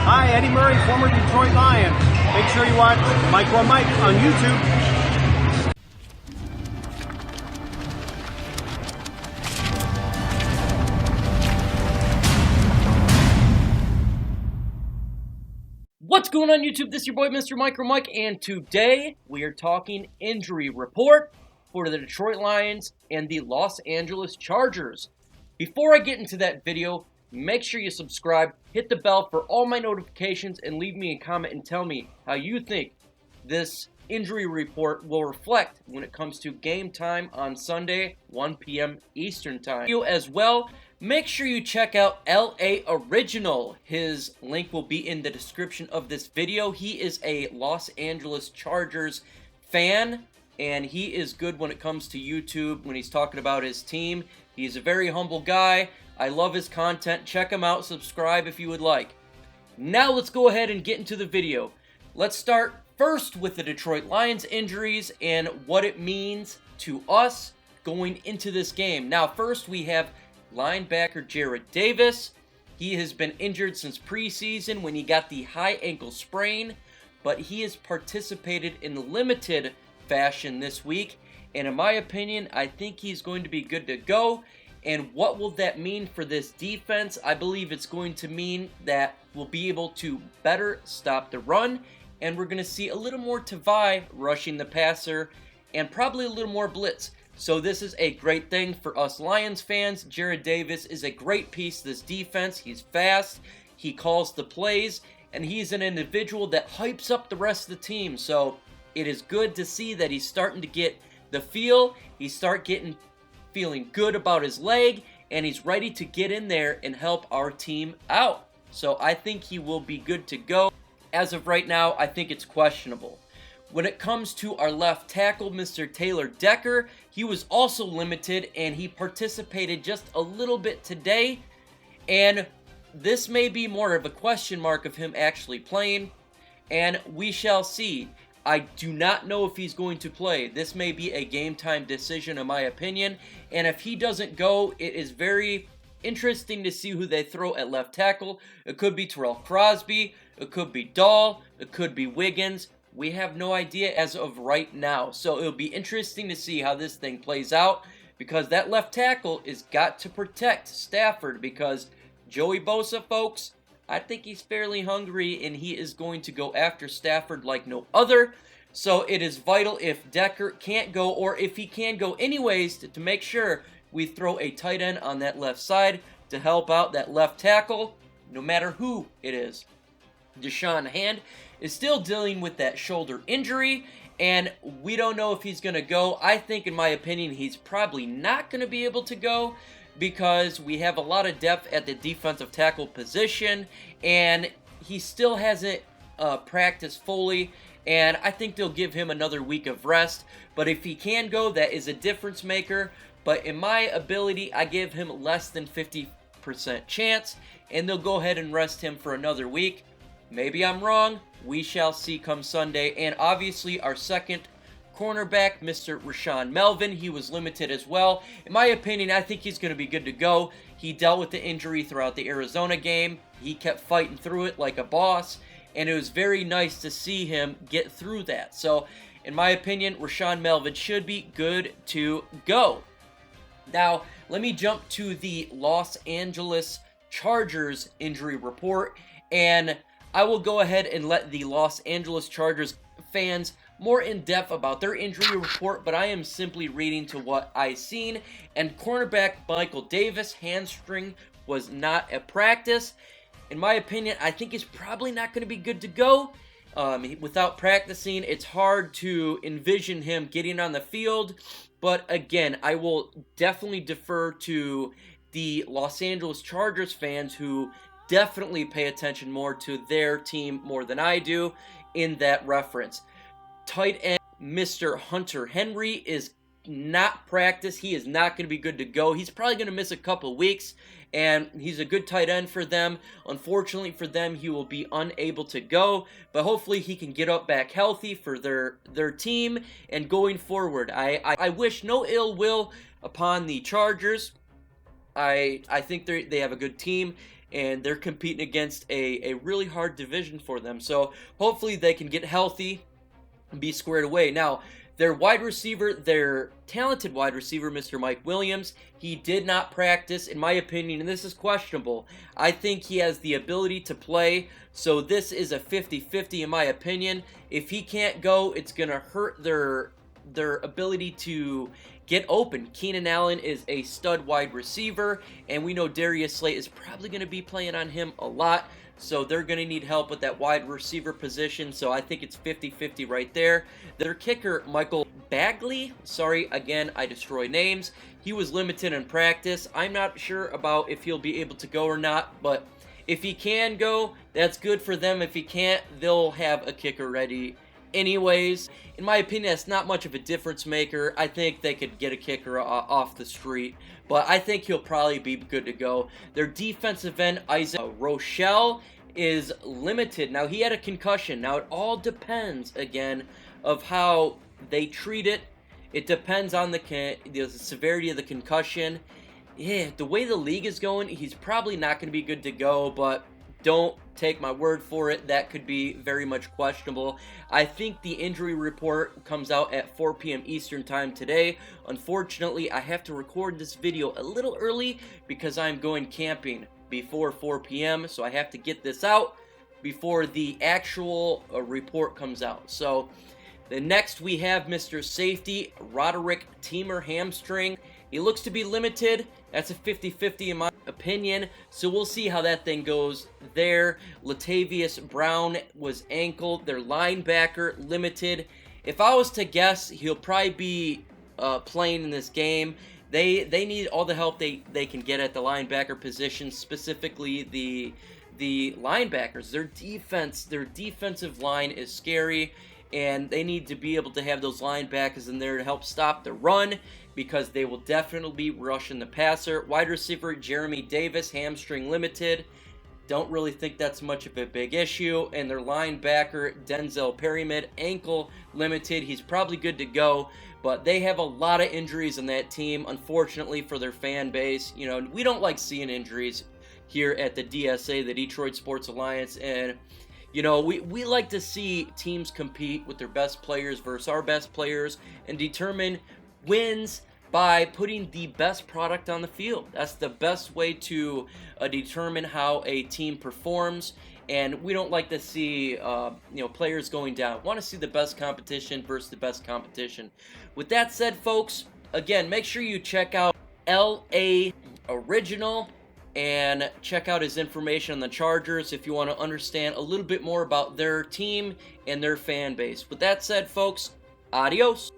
Hi, Eddie Murray, former Detroit Lion. Make sure you watch Mike on Mike on YouTube. What's going on YouTube? This is your boy Mr. Micro Mike, and today we are talking injury report for the Detroit Lions and the Los Angeles Chargers. Before I get into that video, make sure you subscribe, hit the bell for all my notifications, and leave me a comment and tell me how you think this injury report will reflect when it comes to game time on Sunday, 1 p.m. Eastern Time. As well, make sure you check out LA Original. His link will be in the description of this video. He is a Los Angeles Chargers fan, and he is good when it comes to YouTube when he's talking about his team. He's a very humble guy. I love his content. Check him out. Subscribe if you would like. Now let's go ahead and get into the video. Let's start first with the Detroit Lions injuries and what it means to us going into this game. Now first we have linebacker Derrick Davis. He has been injured since preseason when he got the high ankle sprain, but he has participated in limited fashion this week, and in my opinion, I think he's going to be good to go. And what will that mean for this defense? I believe it's going to mean that we'll be able to better stop the run, and we're going to see a little more Tavai rushing the passer and probably a little more blitz. So this is a great thing for us Lions fans. Derrick Davis is a great piece of this defense. He's fast, he calls the plays, and he's an individual that hypes up the rest of the team. So it is good to see that he's starting to get the feel. Feeling good about his leg, and he's ready to get in there and help our team out. So I think he will be good to go. As of right now, I think it's questionable. When it comes to our left tackle, Mr. Taylor Decker, he was also limited, and he participated just a little bit today, and this may be more of a question mark of him actually playing, and we shall see. I do not know if he's going to play. This may be a game time decision in my opinion, and if he doesn't go, it is very interesting to see who they throw at left tackle. It could be Terrell Crosby, it could be Dahl, it could be Wiggins. We have no idea as of right now, so it'll be interesting to see how this thing plays out, because that left tackle is got to protect Stafford, because Joey Bosa, folks, I think he's fairly hungry, and he is going to go after Stafford like no other. So it is vital if Decker can't go, or if he can go anyways, to make sure we throw a tight end on that left side to help out that left tackle, no matter who it is. DeShawn Hand is still dealing with that shoulder injury, and we don't know if he's going to go. I think, in my opinion, he's probably not going to be able to go, because we have a lot of depth at the defensive tackle position, and he still hasn't practiced fully, and I think they'll give him another week of rest. But if he can go, that is a difference maker. But in my ability, I give him less than 50% chance, and they'll go ahead and rest him for another week. Maybe I'm wrong. We shall see come Sunday. And obviously our second cornerback, Mr. Rashaan Melvin, he was limited as well. In my opinion, I think he's going to be good to go. He dealt with the injury throughout the Arizona game. He kept fighting through it like a boss, and it was very nice to see him get through that. So, in my opinion, Rashaan Melvin should be good to go. Now, let me jump to the Los Angeles Chargers injury report, and I will go ahead and let the Los Angeles Chargers fans more in depth about their injury report, but I am simply reading to what I seen. And cornerback Michael Davis, hamstring, was not at practice. In my opinion, I think he's probably not going to be good to go. Without practicing, it's hard to envision him getting on the field. But again, I will definitely defer to the Los Angeles Chargers fans, who definitely pay attention more to their team more than I do in that reference. Tight end Mr. Hunter Henry is not practiced. He is not going to be good to go. He's probably going to miss a couple weeks, and he's a good tight end for them. Unfortunately for them, he will be unable to go, but hopefully he can get up back healthy for their team and going forward. I wish no ill will upon the Chargers. I think they have a good team, and they're competing against a really hard division for them. So hopefully they can get healthy and be squared away. Now, their wide receiver, their talented wide receiver, Mr. Mike Williams, he did not practice, in my opinion, and this is questionable. I think he has the ability to play, so this is a 50-50 in my opinion. If he can't go, it's going to hurt their ability to get open. Keenan Allen is a stud wide receiver, and we know Darius Slay is probably going to be playing on him a lot, so they're going to need help with that wide receiver position, so I think it's 50-50 right there. Their kicker, Michael Bagley, sorry, again, I destroy names. He was limited in practice. I'm not sure about if he'll be able to go or not, but if he can go, that's good for them. If he can't, they'll have a kicker ready anyways. In my opinion, that's not much of a difference maker. I think they could get a kicker off the street, but I think he'll probably be good to go. Their defensive end, Isaac Rochelle, is limited. Now, he had a concussion. Now, it all depends, again, of how they treat it. It depends on the severity of the concussion. Yeah, the way the league is going, he's probably not going to be good to go, but don't take my word for it. That could be very much questionable. I think the injury report comes out at 4 p.m. Eastern time today. Unfortunately, I have to record this video a little early because I'm going camping before 4 p.m. So I have to get this out before the actual report comes out. So the next we have Mr. Safety, Roderick Teamer hamstring. He looks to be limited. That's a 50-50 in my opinion. So we'll see how that thing goes there. Latavius Brown was ankle. Their linebacker limited. If I was to guess, he'll probably be playing in this game. They need all the help they can get at the linebacker position, specifically the linebackers. Their defensive line is scary, and they need to be able to have those linebackers in there to help stop the run, because they will definitely be rushing the passer. Wide receiver Jeremy Davis, hamstring limited. Don't really think that's much of a big issue. And their linebacker Denzil Perry, ankle limited. He's probably good to go, but they have a lot of injuries on that team, unfortunately, for their fan base. You know, we don't like seeing injuries here at the DSA, the Detroit Sports Alliance, and you know, we like to see teams compete with their best players versus our best players and determine wins by putting the best product on the field. That's the best way to determine how a team performs, and we don't like to see players going down. We want to see the best competition versus the best competition. With that said, folks, again, make sure you check out LA Original and check out his information on the Chargers if you want to understand a little bit more about their team and their fan base. With that said, folks, adios.